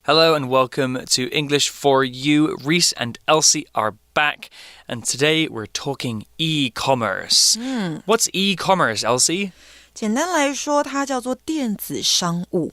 Hello and welcome to English for You. Reese and Elsie are back, and today we're talking e-commerce. What's e-commerce, Elsie? 简单来说，它叫做电子商务。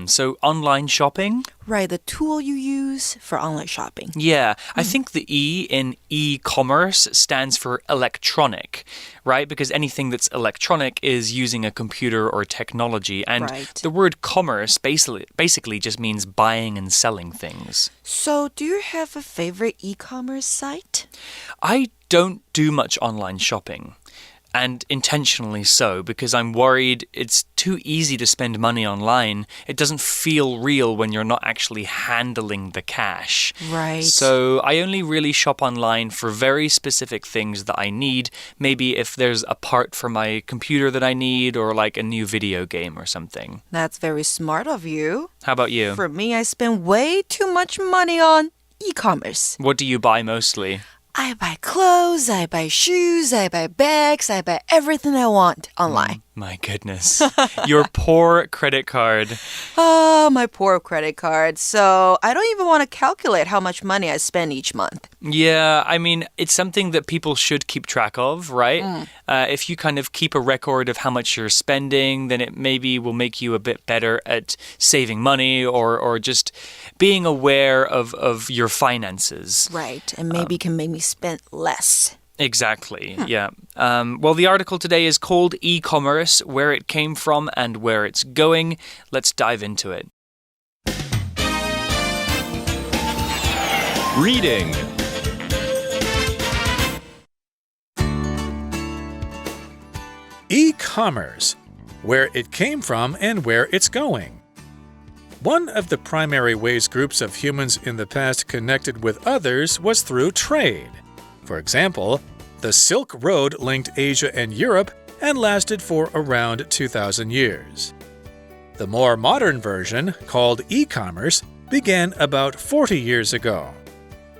So online shopping? Right, the tool you use for online shopping. Yeah, I think the E in e-commerce stands for electronic, right? Because anything that's electronic is using a computer or technology. And the word commerce basically just means buying and selling things. So, do you have a favorite e-commerce site? I don't do much online shopping. And intentionally so, because I'm worried it's too easy to spend money online. It doesn't feel real when you're not actually handling the cash. Right. So I only really shop online for very specific things that I need. Maybe if there's a part for my computer that I need, or like a new video game or something. That's very smart of you. How about you? For me, I spend way too much money on e-commerce. What do you buy mostly? I buy clothes, I buy shoes, I buy bags, I buy everything I want online. My goodness. Your poor credit card. Oh, my poor credit card. So I don't even want to calculate how much money I spend each month. Yeah, I mean, it's something that people should keep track of, right? If you kind of keep a record of how much you're spending, then it maybe will make you a bit better at saving money or just being aware of your finances. Right, and maybe can make me spend less. Exactly, yeah. Well, the article today is called E-commerce, where it came from and where it's going. Let's dive into it. Reading. E-commerce, where it came from and where it's going. One of the primary ways groups of humans in the past connected with others was through trade. For example, the Silk Road linked Asia and Europe and lasted for around 2,000 years. The more modern version, called e-commerce, began about 40 years ago.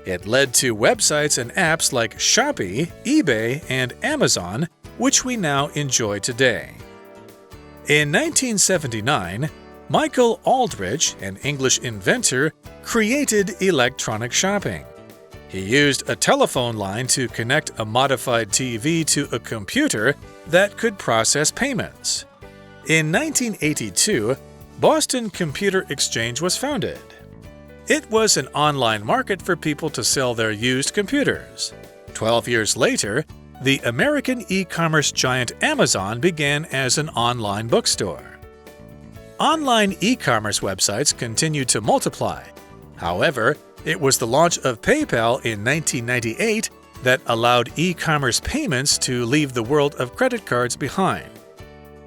It led to websites and apps like Shopee, eBay, and Amazon, which we now enjoy today. In 1979, Michael Aldrich, an English inventor, created electronic shopping. He used a telephone line to connect a modified TV to a computer that could process payments. In 1982, Boston Computer Exchange was founded. It was an online market for people to sell their used computers. 12 years later, the American e-commerce giant Amazon began as an online bookstore. Online e-commerce websites continued to multiply. However, it was the launch of PayPal in 1998 that allowed e-commerce payments to leave the world of credit cards behind.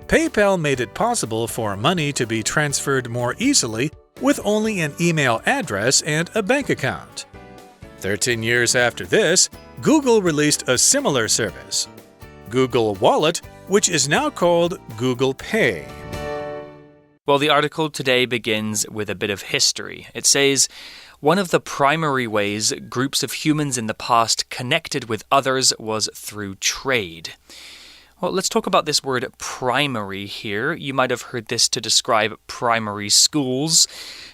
PayPal made it possible for money to be transferred more easily with only an email address and a bank account. 13 years after this, Google released a similar service, Google Wallet, which is now called Google Pay. Well, the article today begins with a bit of history. It says, one of the primary ways groups of humans in the past connected with others was through trade. Well, let's talk about this word primary here. You might have heard this to describe primary schools.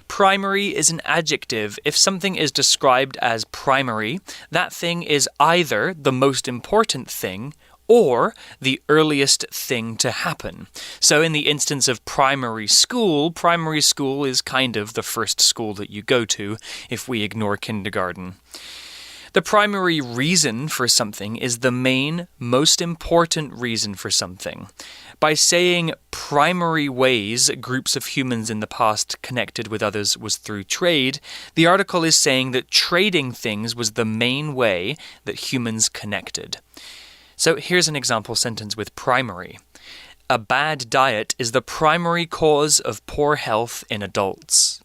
Primary is an adjective. If something is described as primary, that thing is either the most important thing or the earliest thing to happen. So in the instance of primary school is kind of the first school that you go to if we ignore kindergarten. The primary reason for something is the main, most important reason for something. By saying primary ways groups of humans in the past connected with others was through trade, the article is saying that trading things was the main way that humans connected. So here's an example sentence with primary. A bad diet is the primary cause of poor health in adults.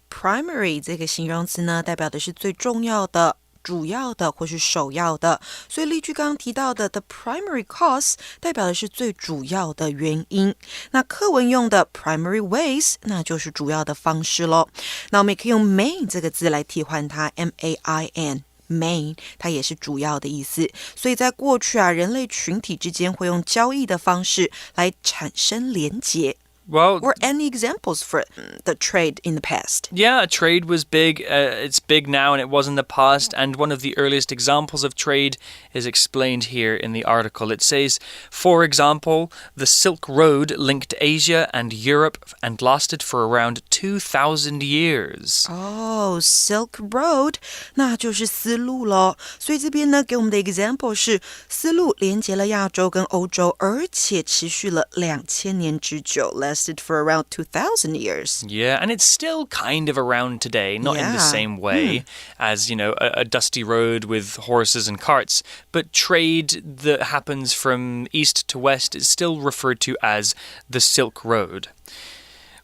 Primary 这个形容词呢，代表的是最重要的、主要的或是首要的。所以例句刚刚提到的 the primary cause 代表的是最主要的原因。那课文用的 primary ways 那就是主要的方式咯。那我们也可以用 main 这个字来替换它 main。main 它也是主要的意思，所以在过去人类群体之间会用交易的方式来产生连结。Well, or any examples for the trade in the past? Yeah, trade was big. It's big now and it was in the past. And one of the earliest examples of trade is explained here in the article. It says, for example, the Silk Road linked Asia and Europe and lasted for around 2,000 years. Oh, Silk Road, 那就是丝路咯。所以这边呢，给我们的 example 是丝路连接了亚洲跟欧洲，而且持续了2000年之久。Lasted for around 2,000 years. Yeah, and it's still kind of around today, not in the same way as, a dusty road with horses and carts, but trade that happens from east to west is still referred to as the Silk Road.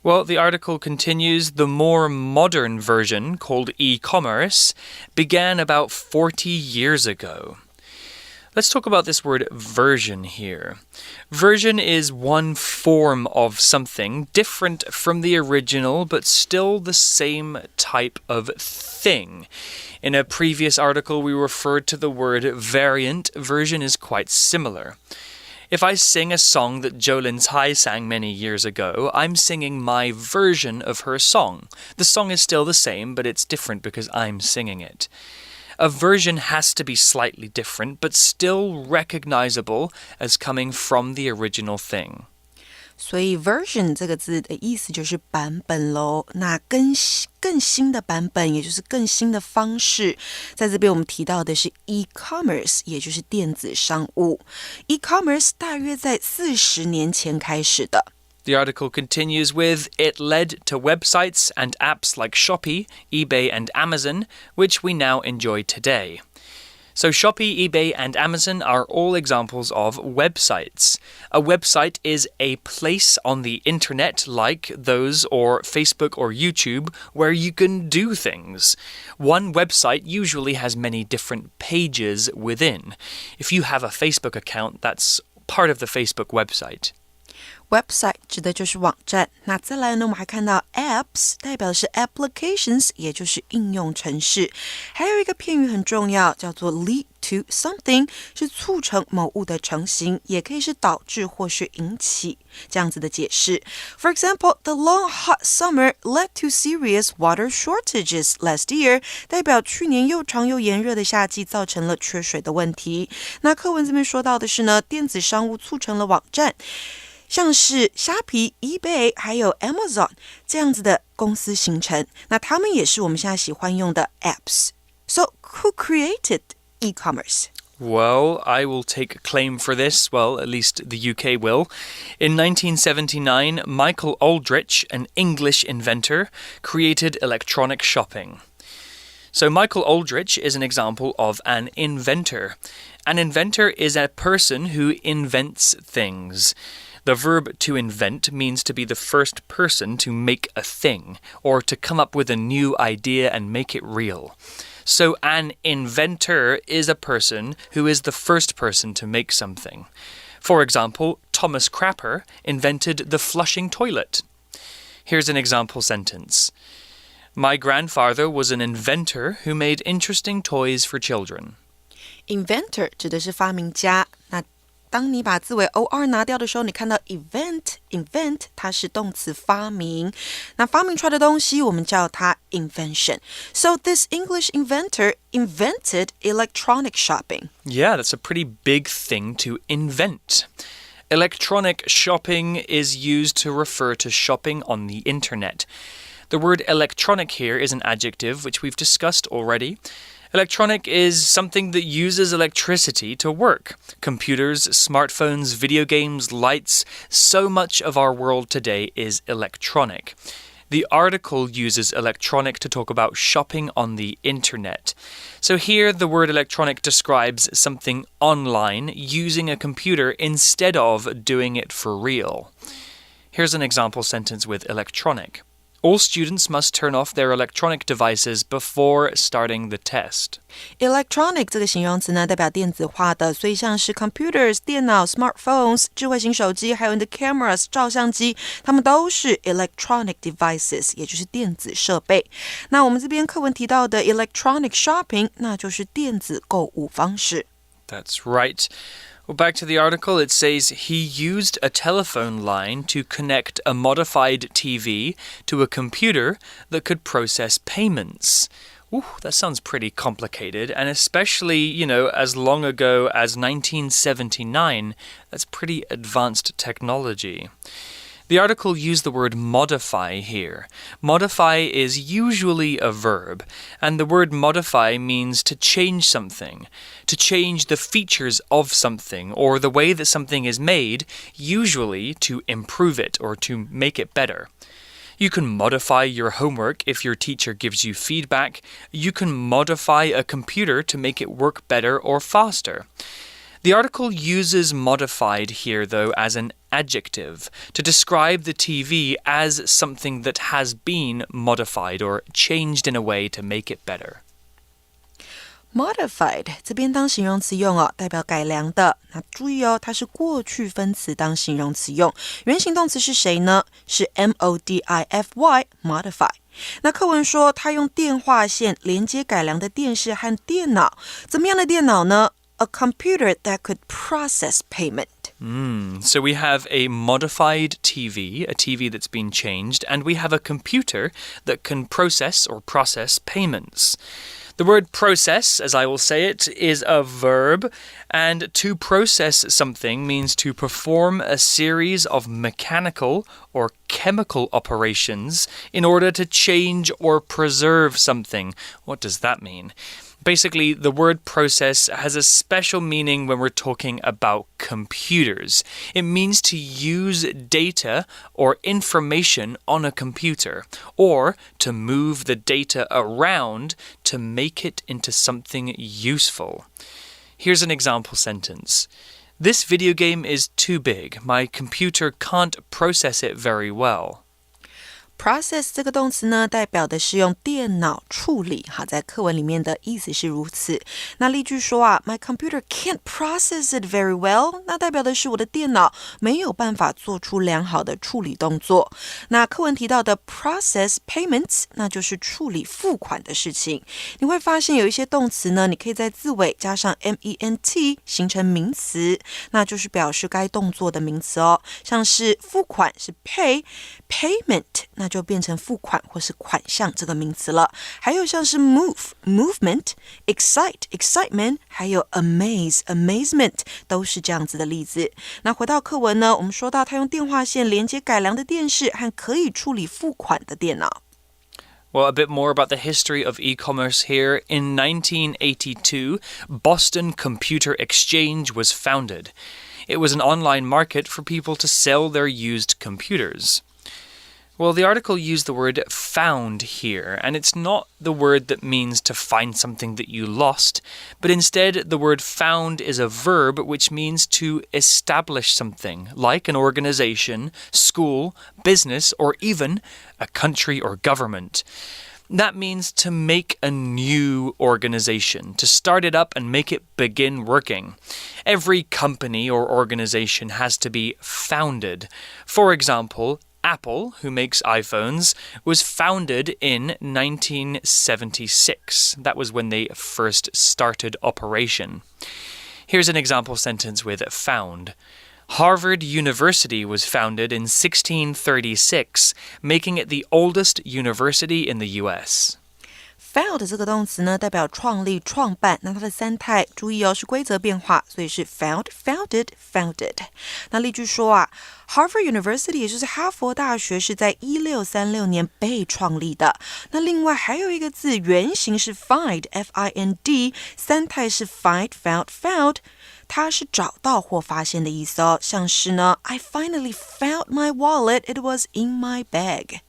Well, the article continues, the more modern version, called e-commerce, began about 40 years ago. Let's talk about this word version here. Version is one form of something different from the original, but still the same type of thing. In a previous article, we referred to the word variant. Version is quite similar. If I sing a song that Jolin Tsai sang many years ago, I'm singing my version of her song. The song is still the same, but it's different because I'm singing it. A version has to be slightly different, but still recognizable as coming from the original thing. 所以 version 这个字的意思就是版本咯。那更新的版本，也就是更新的方式，在这边我们提到的是 e-commerce， 也就是电子商务。e-commerce 大约在40年前开始的。The article continues with, it led to websites and apps like Shopee, eBay, and Amazon, which we now enjoy today. So Shopee, eBay, and Amazon are all examples of websites. A website is a place on the internet like those or Facebook or YouTube where you can do things. One website usually has many different pages within. If you have a Facebook account, that's part of the Facebook website.Website 指的就是网站，那再来呢，我们还看到 apps 代表的是 applications， 也就是应用程式。还有一个片语很重要，叫做 lead to something， 是促成某物的成型，也可以是导致或是引起这样子的解释。For example, the long hot summer led to serious water shortages last year， 代表去年又长又炎热的夏季造成了缺水的问题。那课文这边说到的是呢，电子商务促成了网站。像是虾皮、eBay 还有 Amazon 这样子的公司形成，那他们也是我们现在喜欢用的 apps. So, who created e-commerce? Well, I will take claim for this. Well, at least the UK will. In 1979, Michael Aldrich, an English inventor, created electronic shopping. So Michael Aldrich is an example of an inventor. An inventor is a person who invents things.The verb to invent means to be the first person to make a thing, or to come up with a new idea and make it real. So an inventor is a person who is the first person to make something. For example, Thomas Crapper invented the flushing toilet. Here's an example sentence. My grandfather was an inventor who made interesting toys for children. Inventor 指的是发明家，那当你把字尾 or 拿掉的时候，你看到 invent 它是动词发明，那发明出来的东西我们叫它 invention. So this English inventor invented electronic shopping. Yeah, that's a pretty big thing to invent. Electronic shopping is used to refer to shopping on the internet. The word electronic here is an adjective which we've discussed already.Electronic is something that uses electricity to work. Computers, smartphones, video games, lights, so much of our world today is electronic. The article uses electronic to talk about shopping on the internet. So here the word electronic describes something online using a computer instead of doing it for real. Here's an example sentence with electronic.All students must turn off their electronic devices before starting the test. Electronic 这个形容词呢，代表电子化的，所以像是 computers 电脑 smartphones 智慧型手机，还有你的 cameras 照相机，它们都是 electronic devices， 也就是电子设备。那我们这边课文提到的 electronic shopping， 那就是电子购物方式。That's right. Well, back to the article, it says he used a telephone line to connect a modified TV to a computer that could process payments. Ooh, that sounds pretty complicated, and especially, as long ago as 1979, that's pretty advanced technology. The article used the word modify here. Modify is usually a verb, and the word modify means to change something, to change the features of something or the way that something is made, usually to improve it or to make it better. You can modify your homework if your teacher gives you feedback. You can modify a computer to make it work better or faster. The article uses modified here, though, as an adjective to describe the TV as something that has been modified or changed in a way to make it better.Modified 这边当形容词用哦，代表改良的。那注意哦，它是过去分词当形容词用。原形动词是谁呢？是 modify modify。那课文说他用电话线连接改良的电视和电脑。怎么样的电脑呢？ A computer that could process payment.So we have a modified TV, a TV that's been changed, and we have a computer that can process payments.The word process, as I will say it, is a verb, and to process something means to perform a series of mechanical or chemical operations in order to change or preserve something. What does that mean?Basically, the word process has a special meaning when we're talking about computers. It means to use data or information on a computer, or to move the data around to make it into something useful. Here's an example sentence. This video game is too big. My computer can't process it very well.Process 这个动词呢，代表的是用电脑处理。好，在课文里面的意思是如此。那例句说啊 ，My computer can't process it very well， 那代表的是我的电脑没有办法做出良好的处理动作。那课文提到的 process payments， 那就是处理付款的事情。你会发现有一些动词呢，你可以在字尾加上 ment 形成名词，那就是表示该动作的名词哦。像是付款是 pay，payment 那就变成付款或是款项这个名词了。还有像是 movement, excite, excitement， 还有 amaze, amazement 都是这样子的例子。那回到课文呢，我们说到他用电话线连接改良的电视和可以处理付款的电脑。Well, a bit more about the history of e-commerce here. In 1982, Boston Computer Exchange was founded. It was an online market for people to sell their used computers.Well, the article used the word found here, and it's not the word that means to find something that you lost, but instead the word found is a verb which means to establish something, like an organization, school, business, or even a country or government. That means to make a new organization, to start it up and make it begin working. Every company or organization has to be founded. For example,Apple, who makes iPhones, was founded in 1976. That was when they first started operation. Here's an example sentence with found. Harvard University was founded in 1636, making it the oldest university in the U.S.Found 这个动词呢，代表创立、创办。那它的三态，注意哦，是规则变化，所以是 found, founded, founded。那例句说啊 ，Harvard University 也就是哈佛大学是在1636年被创立的。那另外还有一个字，原型是 find, F-I-N-D， 三态是 find, found, found。它是找到或发现的意思哦，像是呢 I finally found my wallet, it was in my bag。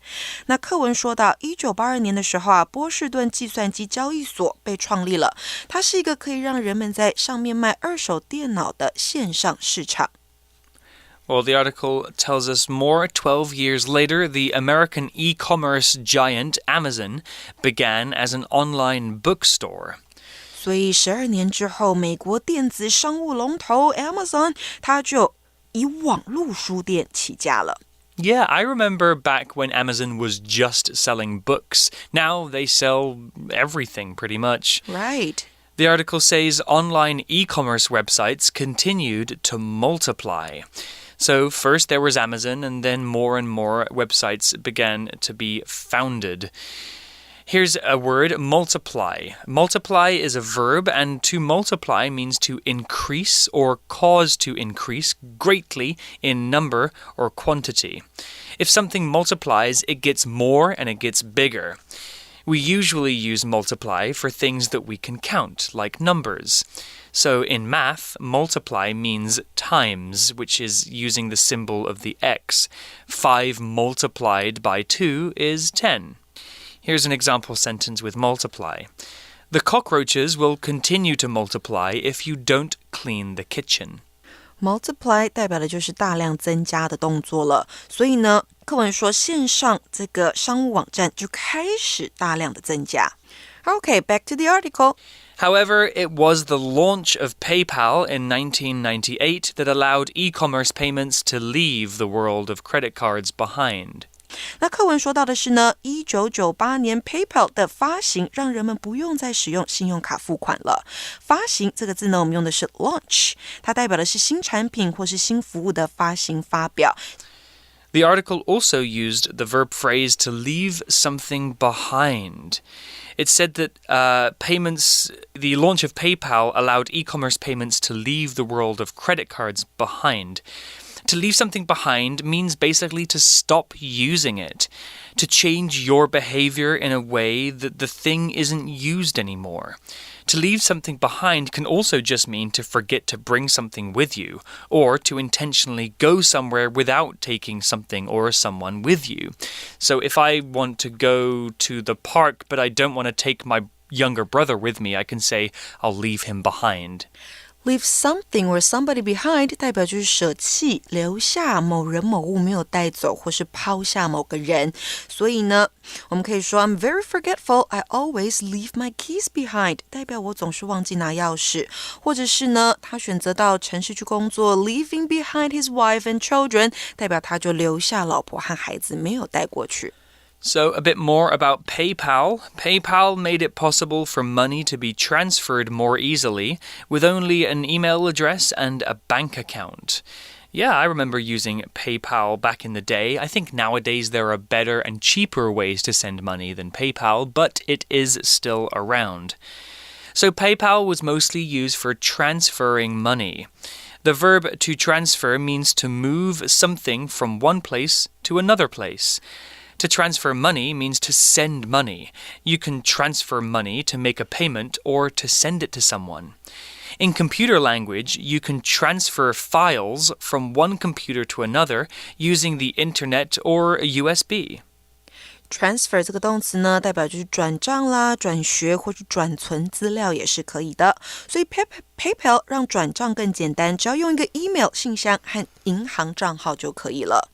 那课文说到1982年的时候啊，波士顿计算机交易所被创立了，它是一个可以让人们在上面卖二手电脑的线上市场。Well, the article tells us more. 12 years later, the American e-commerce giant Amazon began as an online bookstore.所以12年之后，美国电子商务龙头 Amazon 它就以网络书店起家了。Yeah, I remember back when Amazon was just selling books. Now they sell everything pretty much. Right. The article says online e-commerce websites continued to multiply. So first there was Amazon, and then more and more websites began to be founded. Here's a word, multiply. Multiply is a verb, and to multiply means to increase or cause to increase greatly in number or quantity. If something multiplies, it gets more and it gets bigger. We usually use multiply for things that we can count, like numbers. So in math, multiply means times, which is using the symbol of the x. 5 multiplied by 2 is 10. Here's an example sentence with multiply. The cockroaches will continue to multiply if you don't clean the kitchen. Multiply 代表的就是大量增加的动作了，所以呢，课文说线上这个商务网站就开始大量的增加。Okay, back to the article. However, it was the launch of PayPal in 1998 that allowed e-commerce payments to leave the world of credit cards behind. 那课文说到的是呢，1998年 PayPal 的发行让人们不用再使用信用卡付款了。发行这个字呢，我们用的是 launch， 它代表的是新产品或是新服务的发行发表。The article also used the verb phrase to leave something behind. It said that the launch of PayPal allowed e-commerce payments to leave the world of credit cards behind.To leave something behind means basically to stop using it, to change your behavior in a way that the thing isn't used anymore. To leave something behind can also just mean to forget to bring something with you, or to intentionally go somewhere without taking something or someone with you. So if I want to go to the park, but I don't want to take my younger brother with me, I can say, I'll leave him behind.Leave something or somebody behind 代表就是舍弃留下某人某物没有带走或是抛下某个人，所以呢我们可以说 I'm very forgetful, I always leave my keys behind 代表我总是忘记拿钥匙，或者是呢他选择到城市去工作 leaving behind his wife and children 代表他就留下老婆和孩子没有带过去。So a bit more about PayPal. PayPal made it possible for money to be transferred more easily with only an email address and a bank account. Yeah, I remember using PayPal back in the day. I think nowadays there are better and cheaper ways to send money than PayPal, but it is still around. So PayPal was mostly used for transferring money. The verb to transfer means to move something from one place to another place.To transfer money means to send money. You can transfer money to make a payment or to send it to someone. In computer language, you can transfer files from one computer to another using the internet or a USB. Transfer 这个动词呢，代表就是转账啦、转学或是转存资料也是可以的。所以 PayPal 让转账更简单，只要用一个 email 信箱和银行账号就可以了。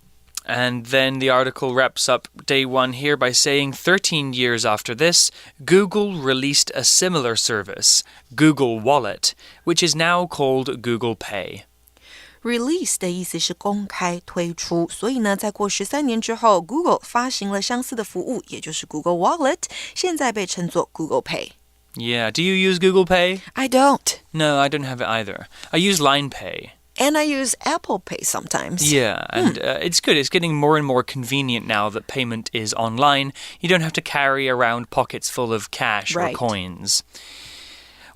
And then the article wraps up day one here by saying 13 years after this, Google released a similar service, Google Wallet, which is now called Google Pay.Release 的意思是公开推出，所以呢，在过13年之后 ，Google 发行了相似的服务，也就是 Google Wallet， 现在被称作 Google Pay。Yeah, do you use Google Pay? I don't. No, I don't have it either. I use Line Pay.And I use Apple Pay sometimes. Yeah, and it's good. It's getting more and more convenient now that payment is online. You don't have to carry around pockets full of cash or coins.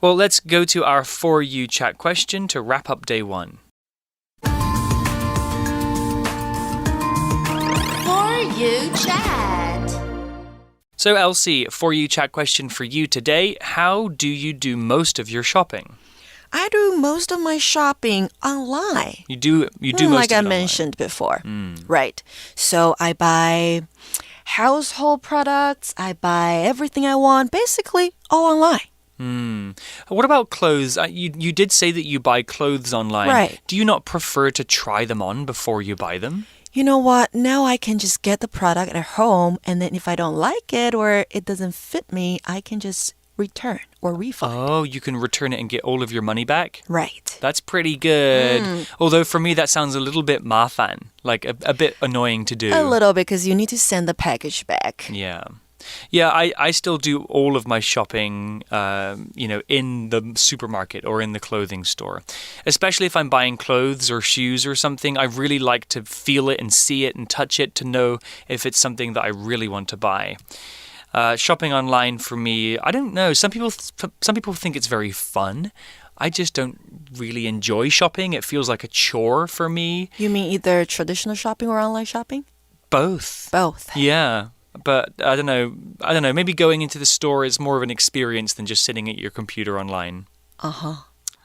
Well, let's go to our For You chat question to wrap up day one. For You chat. So, Elsie, For You chat question for you today. How do you do most of your shopping?I do most of my shopping online. You do most like of it I mentioned before. Right. So I buy household products. I buy everything I want. Basically, all online. What about clothes? You did say that you buy clothes online. Right. Do you not prefer to try them on before you buy them? You know what? Now I can just get the product at home, and then if I don't like it or it doesn't fit me, I can just return or refund. Oh, you can return it and get all of your money back? Right. That's pretty good. Although for me that sounds a little bit 麻烦, like a bit annoying to do. A little, because you need to send the package back. Yeah. Yeah, I still do all of my shopping, in the supermarket or in the clothing store. Especially if I'm buying clothes or shoes or something, I really like to feel it and see it and touch it to know if it's something that I really want to buy. Shopping online for me, I don't know. Some people think it's very fun. I just don't really enjoy shopping. It feels like a chore for me. You mean either traditional shopping or online shopping? Both. Both. Yeah. But I don't know. Maybe going into the store is more of an experience than just sitting at your computer online.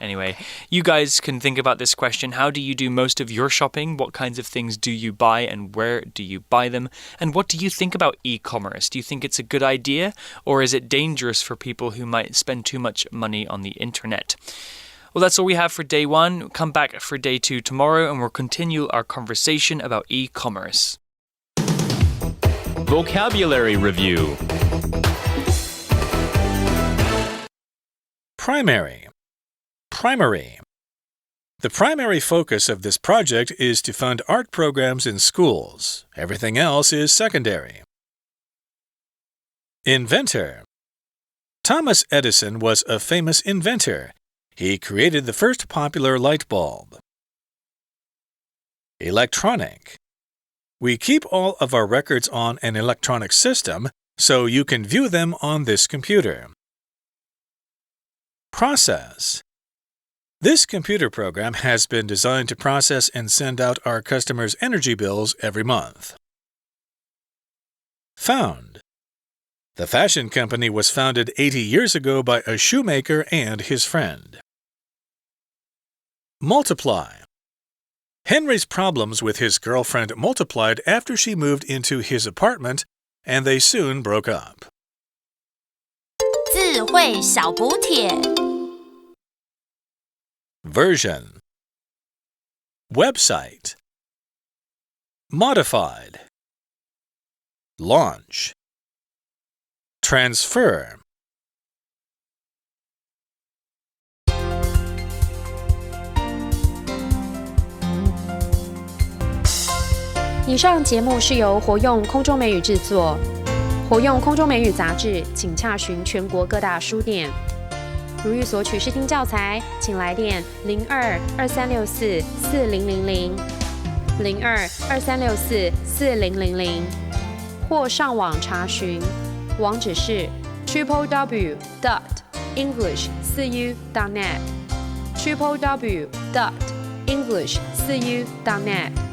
Anyway, you guys can think about this question. How do you do most of your shopping? What kinds of things do you buy and where do you buy them? And what do you think about e-commerce? Do you think it's a good idea or is it dangerous for people who might spend too much money on the internet? Well, that's all we have for day 1. Come back for day 2 tomorrow and we'll continue our conversation about e-commerce. Vocabulary Review. Primary. The primary focus of this project is to fund art programs in schools. Everything else is secondary. Inventor. Thomas Edison was a famous inventor. He created the first popular light bulb. Electronic. We keep all of our records on an electronic system, so you can view them on this computer. Process. This computer program has been designed to process and send out our customers' energy bills every month. Found. The fashion company was founded 80 years ago by a shoemaker and his friend. Multiply. Henry's problems with his girlfriend multiplied after she moved into his apartment, and they soon broke up. 智慧小补帖 Version. Website. Modified. Launch. Transfer. 以上节目是由活用空中美语制作，活用空中美语杂志，请洽询全国各大书店。如欲索取试听教材，请来电02-2364-4000 02-2364-4000，或上网查询，网址是 www.english4u.net www.english4u.net